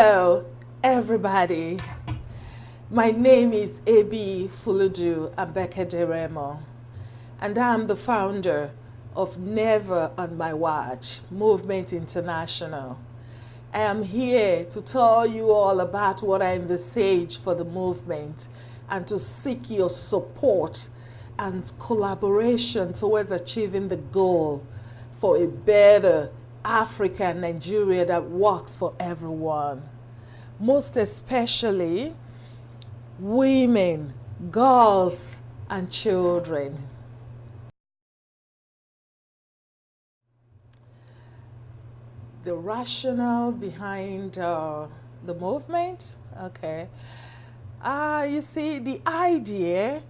Hello, everybody. My name is Abi Fuludu Abeke-Deremo, and I'm the founder of Never on My Watch Movement International. I am here to tell you all about what I envisage for the movement and to seek your support and collaboration towards achieving the goal for a better Africa and Nigeria that works for everyone. Most especially women, girls, and children. The rationale behind the movement, okay. You see, the idea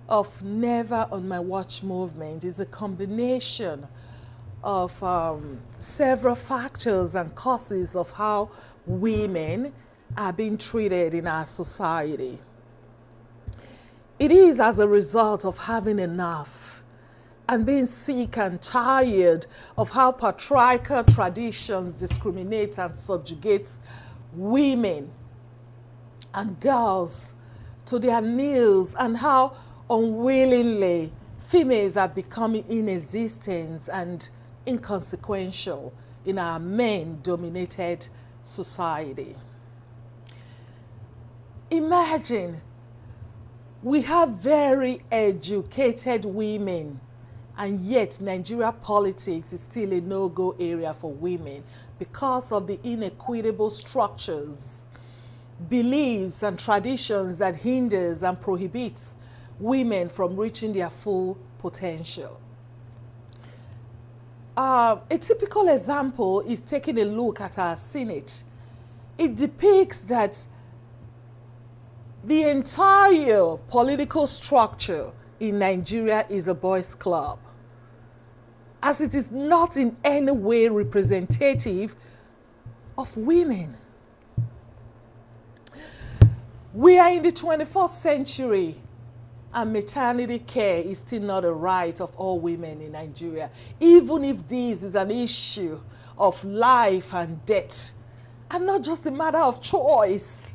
of Never on My Watch movement is a combination of several factors and causes of how women are being treated in our society. It is as a result of having enough and being sick and tired of how patriarchal traditions discriminate and subjugate women and girls to their knees, and how unwillingly females are becoming inexistent and inconsequential in our men-dominated society. Imagine we have very educated women, and yet Nigeria politics is still a no-go area for women because of the inequitable structures, beliefs, and traditions that hinders and prohibits women from reaching their full potential. A typical example is taking a look at our Senate. It depicts that the entire political structure in Nigeria is a boys' club, as it is not in any way representative of women. We are in the 21st century, and maternity care is still not a right of all women in Nigeria, even if this is an issue of life and death, and not just a matter of choice.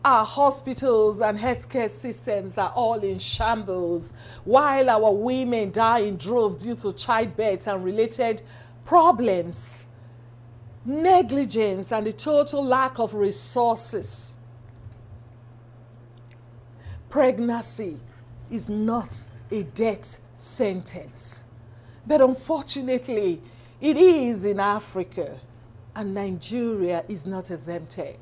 Our hospitals and healthcare systems are all in shambles, while our women die in droves due to childbirth and related problems, negligence, and the total lack of resources. Pregnancy is not a death sentence, but unfortunately, it is in Africa, and Nigeria is not exempted.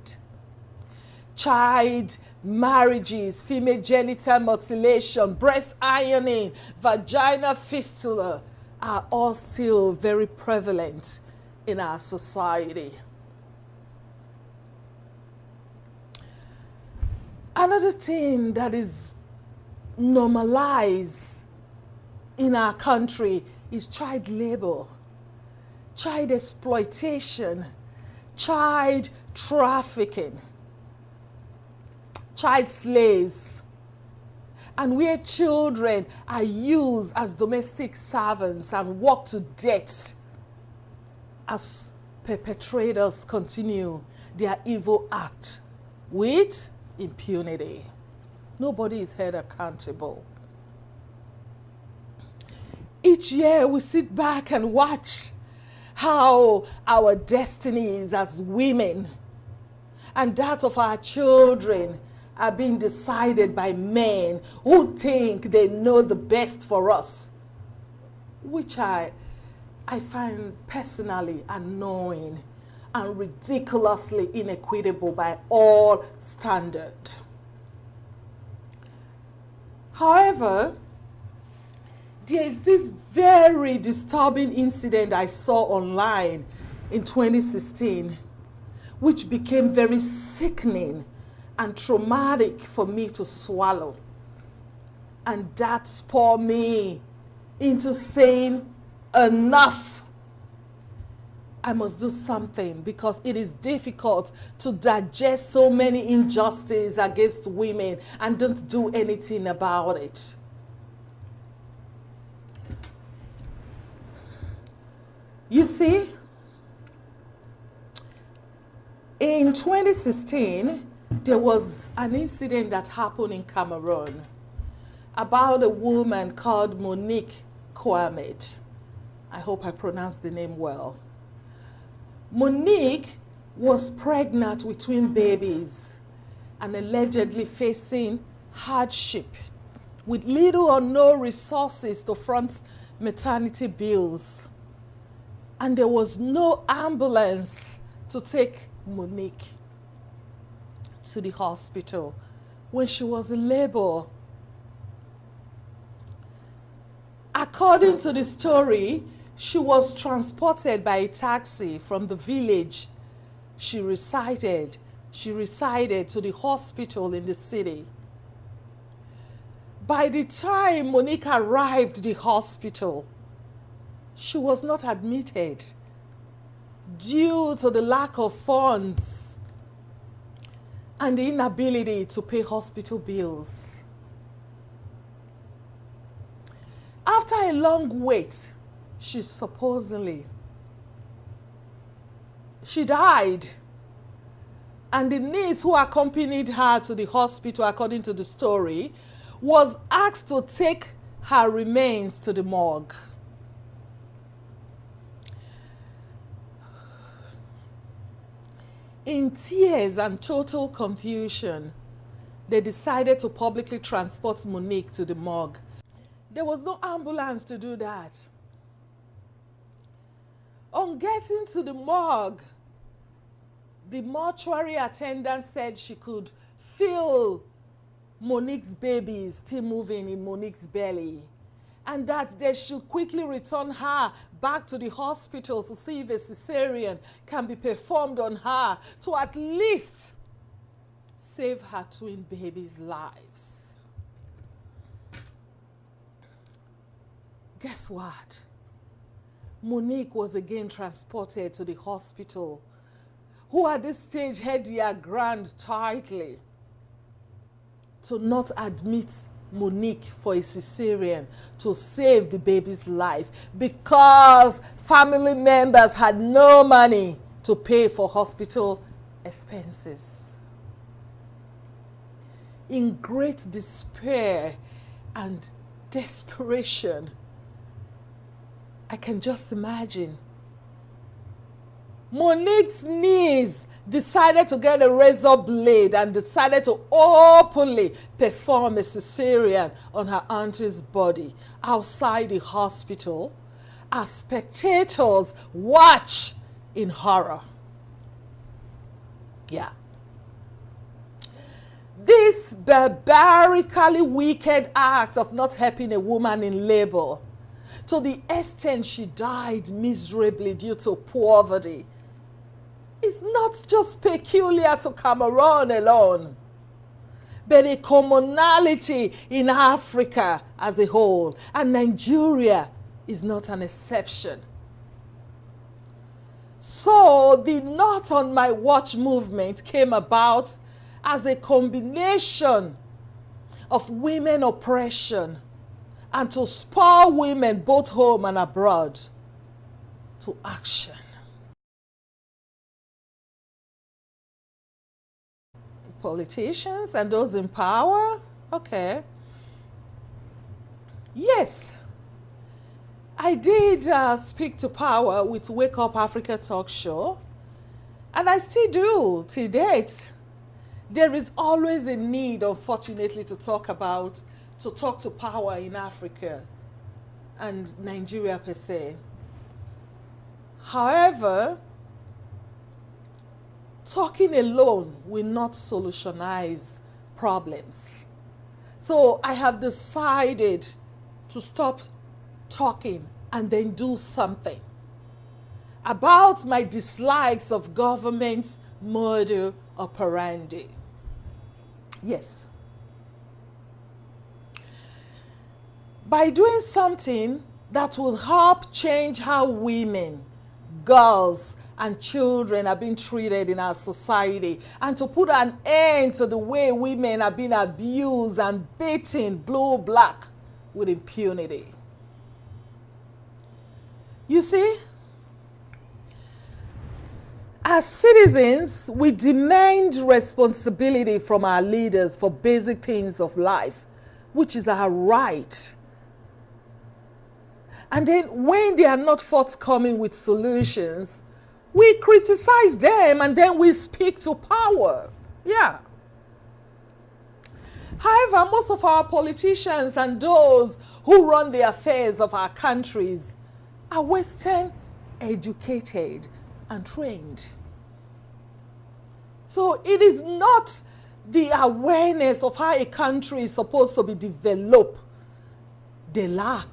Child marriages, female genital mutilation, breast ironing, vaginal fistula are all still very prevalent in our society. Another thing that is normalized in our country is child labor, child exploitation, child trafficking, child slaves, and where children are used as domestic servants and worked to death as perpetrators continue their evil act with impunity. Nobody is held accountable. Each year we sit back and watch how our destinies as women and that of our children are being decided by men who think they know the best for us, which I find personally annoying and ridiculously inequitable by all standard. However, there is this very disturbing incident I saw online in 2016, which became very sickening and traumatic for me to swallow. And that spurred me into saying, enough. I must do something, because it is difficult to digest so many injustices against women and don't do anything about it. You see, In 2016, there was an incident that happened in Cameroon about a woman called Monique Kouamed. I hope I pronounced the name well. Monique was pregnant with twin babies and allegedly facing hardship with little or no resources to front maternity bills. And there was no ambulance to take Monique to the hospital when she was in labor. According to the story, she was transported by a taxi from the village she resided to the hospital in the city. By the time Monique arrived at the hospital, she was not admitted due to the lack of funds and the inability to pay hospital bills. After a long wait, she died. And the niece who accompanied her to the hospital, according to the story, was asked to take her remains to the morgue. In tears and total confusion, they decided to publicly transport Monique to the morgue. There was no ambulance to do that. On getting to the morgue, the mortuary attendant said she could feel Monique's baby still moving in Monique's belly, and that they should quickly return her back to the hospital to see if a cesarean can be performed on her to at least save her twin babies' lives. Guess what? Monique was again transported to the hospital, who at this stage held their ground tightly to not admit Monique for a cesarean to save the baby's life, because family members had no money to pay for hospital expenses. In great despair and desperation, I can just imagine Monique's niece decided to get a razor blade and decided to openly perform a cesarean on her auntie's body outside the hospital as spectators watch in horror. Yeah. This barbarically wicked act of not helping a woman in labor, to the extent she died miserably due to poverty, is not just peculiar to Cameroon alone, but a commonality in Africa as a whole, and Nigeria is not an exception. So the Not on My Watch movement came about as a combination of women oppression and to spur women both home and abroad to action. Politicians and those in power? Okay. Yes, I did speak to power with Wake Up Africa talk show, and I still do till date. There is always a need, unfortunately, to talk to power in Africa and Nigeria per se. However, talking alone will not solutionize problems. So I have decided to stop talking and then do something about my dislikes of government's modus operandi. Yes. By doing something that will help change how women, girls, and children are being treated in our society, and to put an end to the way women are being abused and beaten blue black with impunity. You see, As citizens, we demand responsibility from our leaders for basic things of life, which is our right. And then when they are not forthcoming with solutions, we criticize them and then we speak to power. Yeah. However, most of our politicians and those who run the affairs of our countries are Western educated and trained. So it is not the awareness of how a country is supposed to be developed they lack.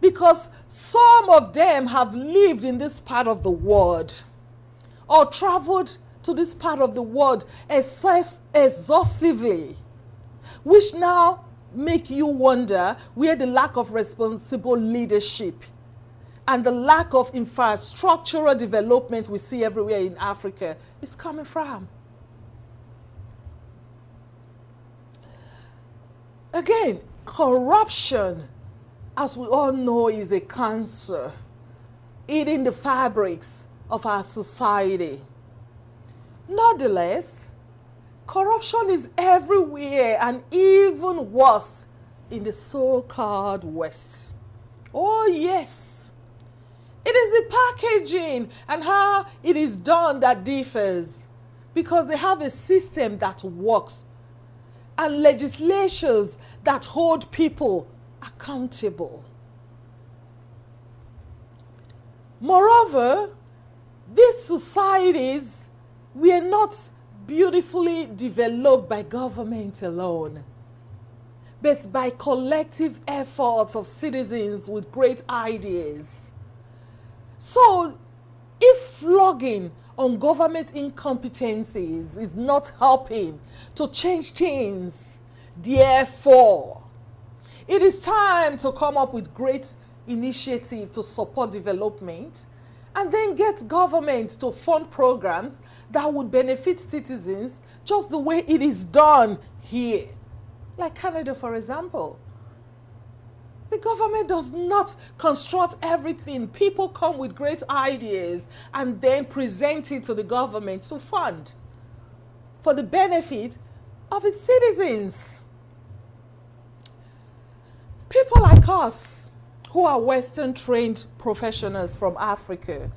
Because some of them have lived in this part of the world or traveled to this part of the world exhaustively, which now make you wonder where the lack of responsible leadership and the lack of infrastructural development we see everywhere in Africa is coming from. Again, corruption, as we all know, is a cancer eating the fabrics of our society. Nonetheless, corruption is everywhere and even worse in the so-called West. Oh yes, it is the packaging and how it is done that differs, because they have a system that works and legislations that hold people accountable. Moreover, these societies were not beautifully developed by government alone, but by collective efforts of citizens with great ideas. So, if flogging on government incompetencies is not helping to change things, therefore, it is time to come up with great initiative to support development and then get government to fund programs that would benefit citizens just the way it is done here. Like Canada, for example. The government does not construct everything. People come with great ideas and then present it to the government to fund for the benefit of its citizens. People like us, who are Western trained professionals from Africa,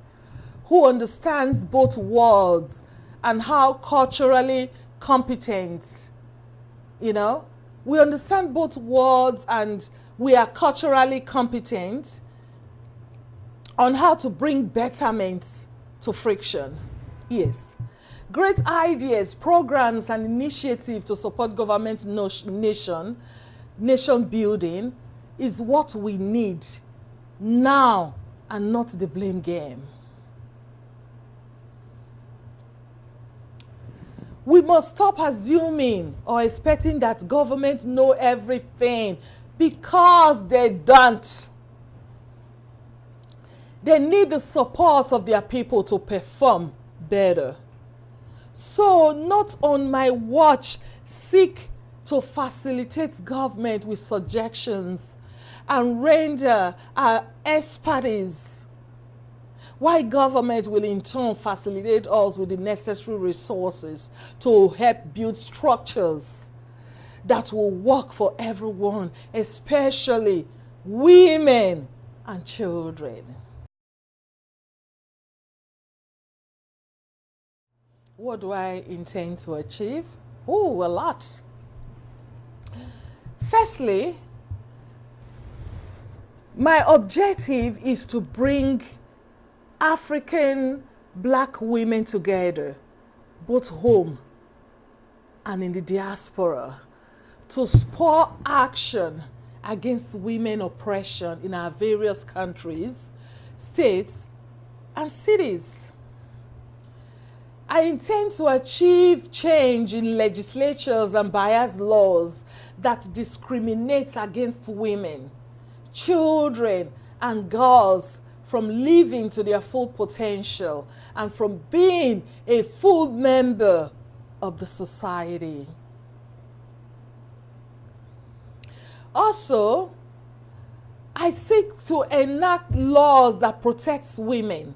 who understands both worlds and how culturally competent, we understand both worlds and we are culturally competent on how to bring betterment to friction. Yes. Great ideas, programs, and initiatives to support government nation building is what we need now and not the blame game. We must stop assuming or expecting that government know everything, because they don't. They need the support of their people to perform better. So, not on my watch, seek to facilitate government with suggestions and render our expertise, while government will in turn facilitate us with the necessary resources to help build structures that will work for everyone, especially women and children. What do I intend to achieve? Oh, a lot. Firstly, my objective is to bring African Black women together, both home and in the diaspora, to spur action against women oppression in our various countries, states, and cities. I intend to achieve change in legislatures and bias laws that discriminate against women, children, and girls from living to their full potential and from being a full member of the society. Also, I seek to enact laws that protect women,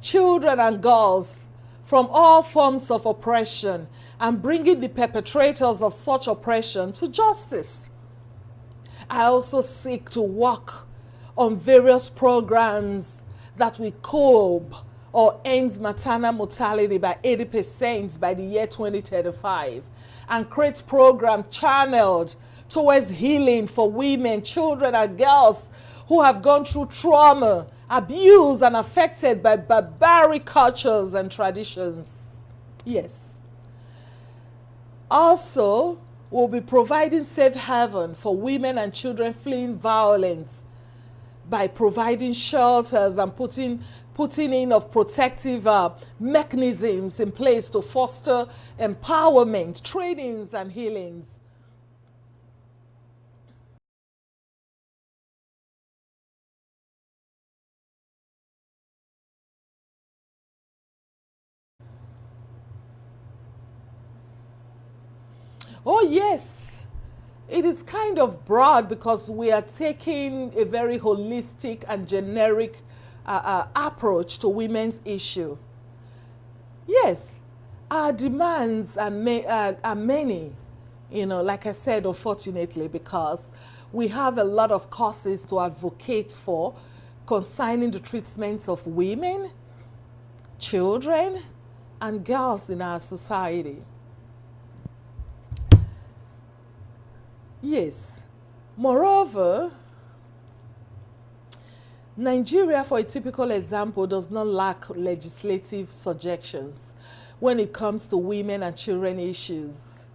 children and girls from all forms of oppression and bringing the perpetrators of such oppression to justice. I also seek to work on various programs that will curb or end maternal mortality by 80% by the year 2035 and create programs channeled towards healing for women, children, and girls who have gone through trauma, abuse, and affected by barbaric cultures and traditions. Yes. Also, we'll be providing safe haven for women and children fleeing violence by providing shelters and putting in of protective mechanisms in place to foster empowerment, trainings, and healings. Oh yes, it is kind of broad because we are taking a very holistic and generic approach to women's issue. Yes, our demands are many, like I said, unfortunately, because we have a lot of causes to advocate for concerning the treatments of women, children, and girls in our society. Yes. Moreover, Nigeria, for a typical example, does not lack legislative suggestions when it comes to women and children issues.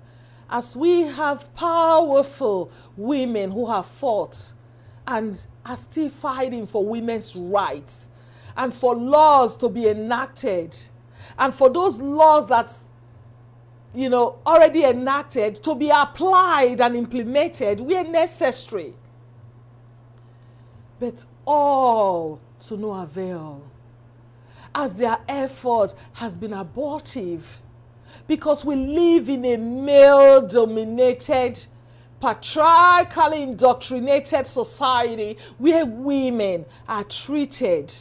As we have powerful women who have fought and are still fighting for women's rights and for laws to be enacted and for those laws that already enacted to be applied and implemented where necessary. But all to no avail, as their effort has been abortive, because we live in a male-dominated, patriarchally indoctrinated society where women are treated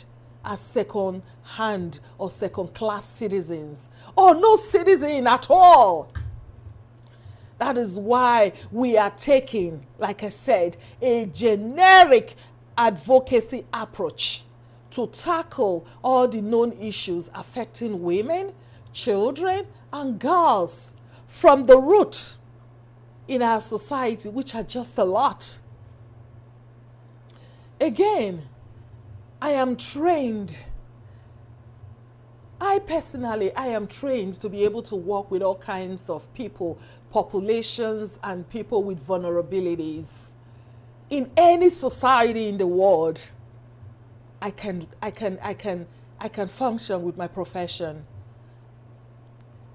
as second-hand or second-class citizens, or no citizen at all. That is why we are taking, like I said, a generic advocacy approach to tackle all the known issues affecting women, children, and girls from the root in our society, which are just a lot. Again, I am trained. I am trained to be able to work with all kinds of people, populations, and people with vulnerabilities. In any society in the world, I can function with my profession.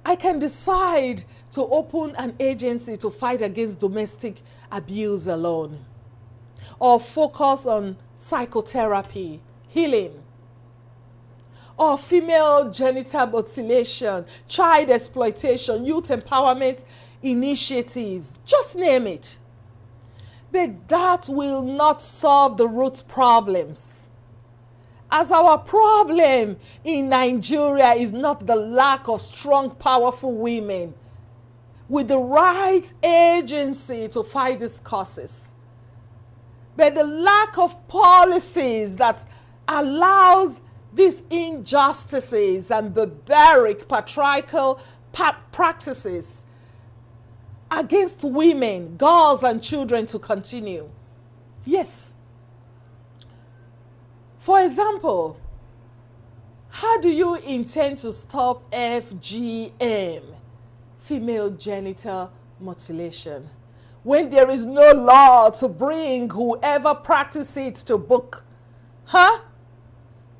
I can decide to open an agency to fight against domestic abuse alone, or focus on psychotherapy, healing, or female genital mutilation, child exploitation, youth empowerment initiatives, just name it. But that will not solve the root problems. As our problem in Nigeria is not the lack of strong, powerful women with the right agency to fight these causes, but the lack of policies that allows these injustices and barbaric patriarchal practices against women, girls, and children to continue. Yes. For example, how do you intend to stop FGM, female genital mutilation, when there is no law to bring whoever practices it to book? Huh?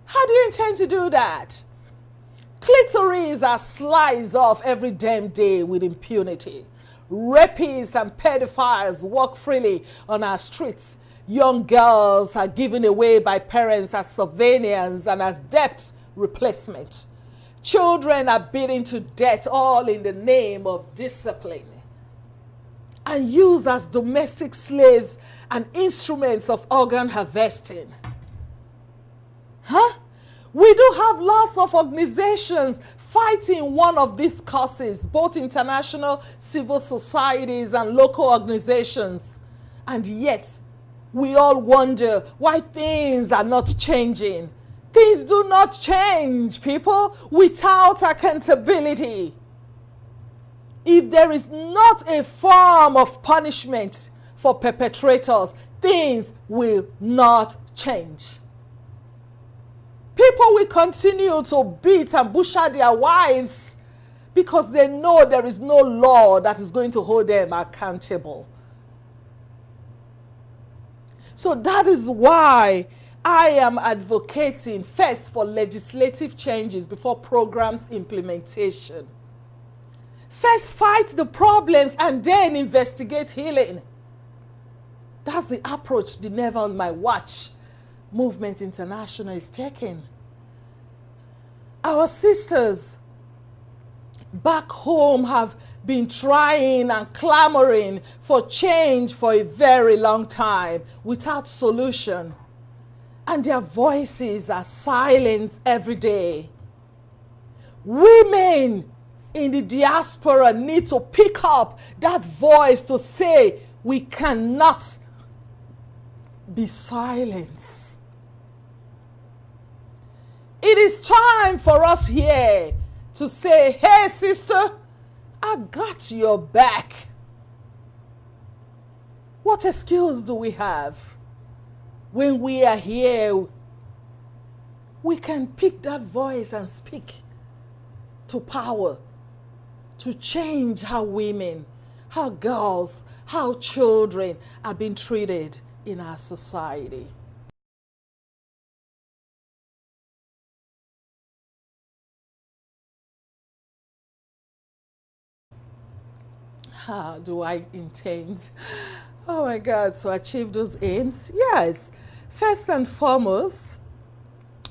How do you intend to do that? Clitoris are sliced off every damn day with impunity. Rapists and pedophiles walk freely on our streets. Young girls are given away by parents as surveillance and as debt replacement. Children are beaten to death, all in the name of discipline, and used as domestic slaves and instruments of organ harvesting. Huh? We do have lots of organizations fighting one of these causes, both international civil societies and local organizations. And yet, we all wonder why things are not changing. Things do not change, people, without accountability. If there is not a form of punishment for perpetrators, things will not change. People will continue to beat and butcher their wives because they know there is no law that is going to hold them accountable. So that is why I am advocating first for legislative changes before programs implementation. First fight the problems and then investigate healing. That's the approach the Never on My Watch Movement International is taking. Our sisters back home have been trying and clamoring for change for a very long time without solution. And their voices are silenced every day. Women in the diaspora need to pick up that voice to say, we cannot be silenced. It is time for us here to say, hey sister, I got your back. What excuse do we have? When we are here, we can pick that voice and speak to power, to change how women, how girls, how children are being treated in our society. How do I intend, oh my God, to achieve those aims? Yes, first and foremost,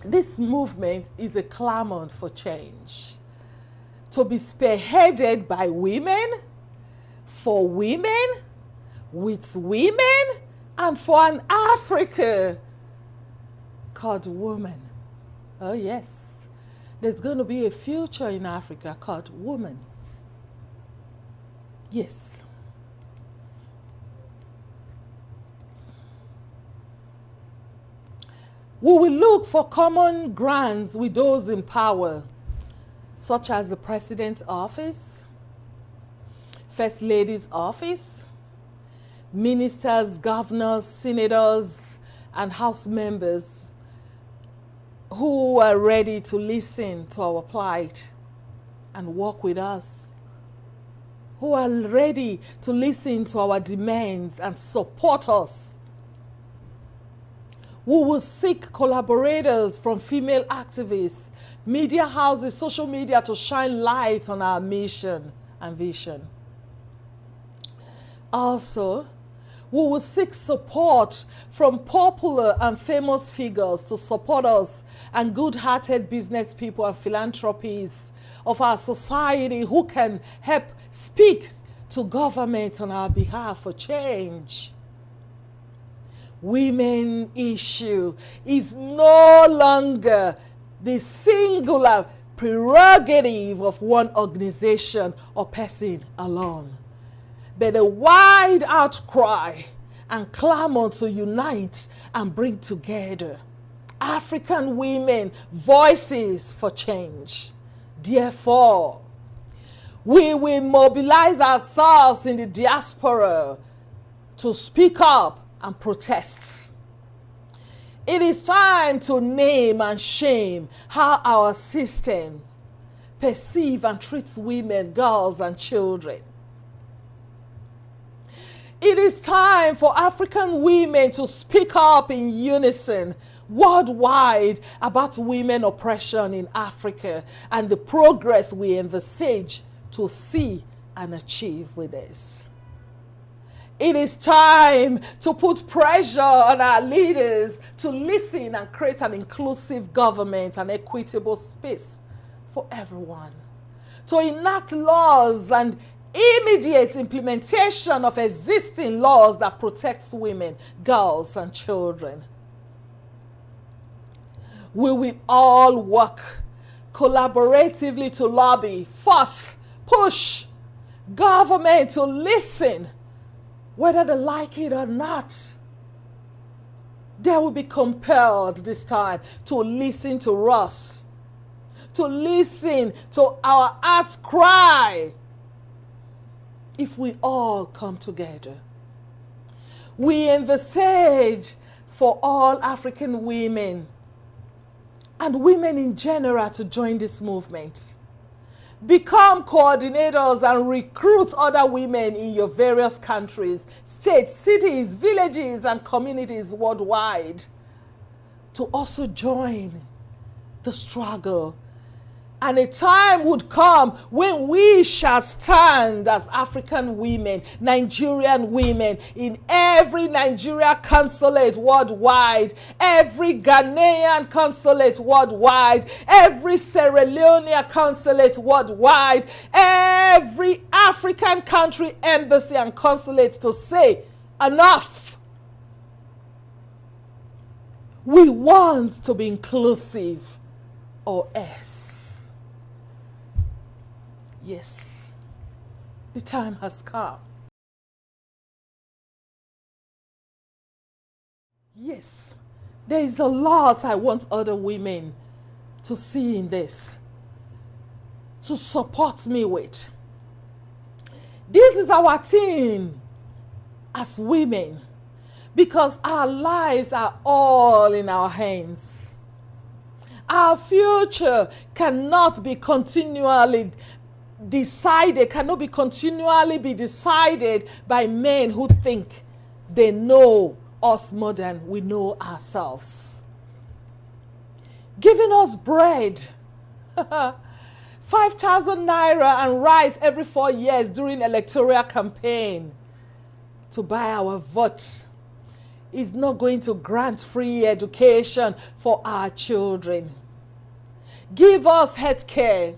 this movement is a clamor for change, to be spearheaded by women, for women, with women, and for an Africa called woman. Oh yes, there's going to be a future in Africa called woman. Yes. We will look for common grounds with those in power, such as the President's office, First Lady's office, ministers, governors, senators, and House members who are ready to listen to our plight and work with us, who are ready to listen to our demands and support us. We will seek collaborators from female activists, media houses, social media to shine light on our mission and vision. Also, we will seek support from popular and famous figures to support us and good-hearted business people and philanthropists of our society who can help speak to government on our behalf for change. Women issue is no longer the singular prerogative of one organization or person alone, but a wide outcry and clamor to unite and bring together African women voices for change. Therefore, we will mobilize ourselves in the diaspora to speak up and protest. It is time to name and shame how our system perceive and treats women, girls, and children. It is time for African women to speak up in unison worldwide about women oppression in Africa and the progress we envisage to see and achieve with this. It is time to put pressure on our leaders to listen and create an inclusive government and equitable space for everyone, to enact laws and immediate implementation of existing laws that protects women, girls, and children. we will all work collaboratively to lobby, force, push government to listen, whether they like it or not. They will be compelled this time to listen to us, to listen to our heart's cry. If we all come together, we envisage for all African women and women in general to join this movement. Become coordinators and recruit other women in your various countries, states, cities, villages, and communities worldwide to also join the struggle. And a time would come when we shall stand as African women, Nigerian women, in every Nigeria consulate worldwide, every Ghanaian consulate worldwide, every Sierra Leone consulate worldwide, every African country embassy and consulate to say, enough. We want to be inclusive or else. Yes, the time has come. Yes, there is a lot I want other women to see in this, to support me with. This is our team as women, because our lives are all in our hands. Our future cannot be continually decided by men who think they know us more than we know ourselves. Giving us bread, 5,000 naira and rice every 4 years during electoral campaign to buy our vote is not going to grant free education for our children. Give us health care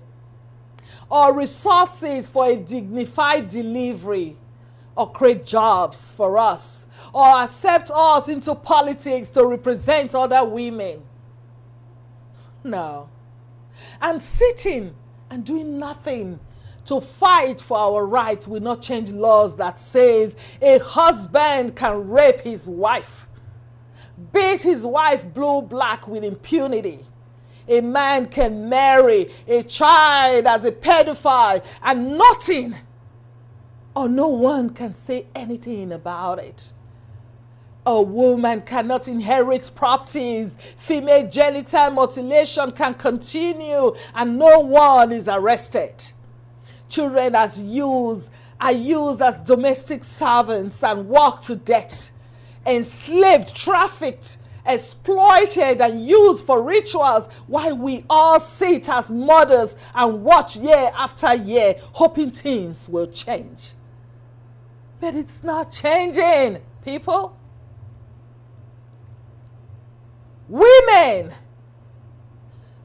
or resources for a dignified delivery, or create jobs for us, or accept us into politics to represent other women. No. And sitting and doing nothing to fight for our rights will not change laws that says a husband can rape his wife, beat his wife blue black with impunity. A man can marry a child as a pedophile and nothing or no one can say anything about it. A woman cannot inherit properties. Female genital mutilation can continue and no one is arrested. Children are used as domestic servants and worked to death, enslaved, trafficked, exploited and used for rituals, while we all sit as mothers and watch year after year, hoping things will change. But it's not changing, people. Women,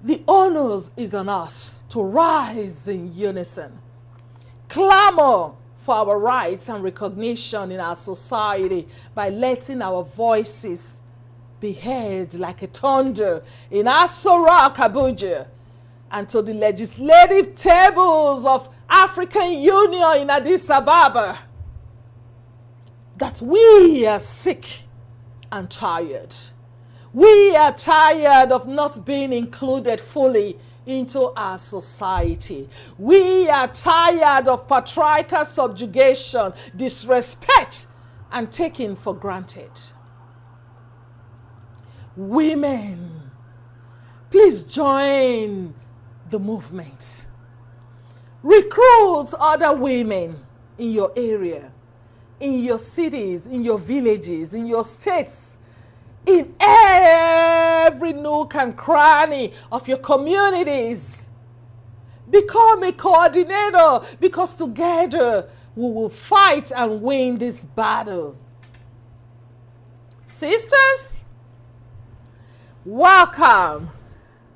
the onus is on us to rise in unison, clamor for our rights and recognition in our society by letting our voices be heard like a thunder in Aso Rock, Abuja, and to the legislative tables of African Union in Addis Ababa, that we are sick and tired. We are tired of not being included fully into our society. We are tired of patriarchal subjugation, disrespect, and taken for granted. Women, please join the movement. Recruit other women in your area, in your cities, in your villages, in your states, in every nook and cranny of your communities. Become a coordinator, because together we will fight and win this battle. Sisters, welcome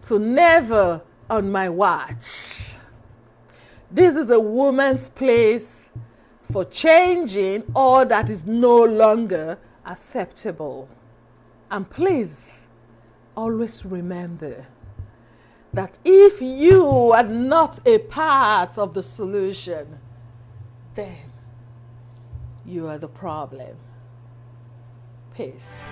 to Never on My Watch. This is a woman's place for changing all that is no longer acceptable. And please, always remember that if you are not a part of the solution, then you are the problem. Peace.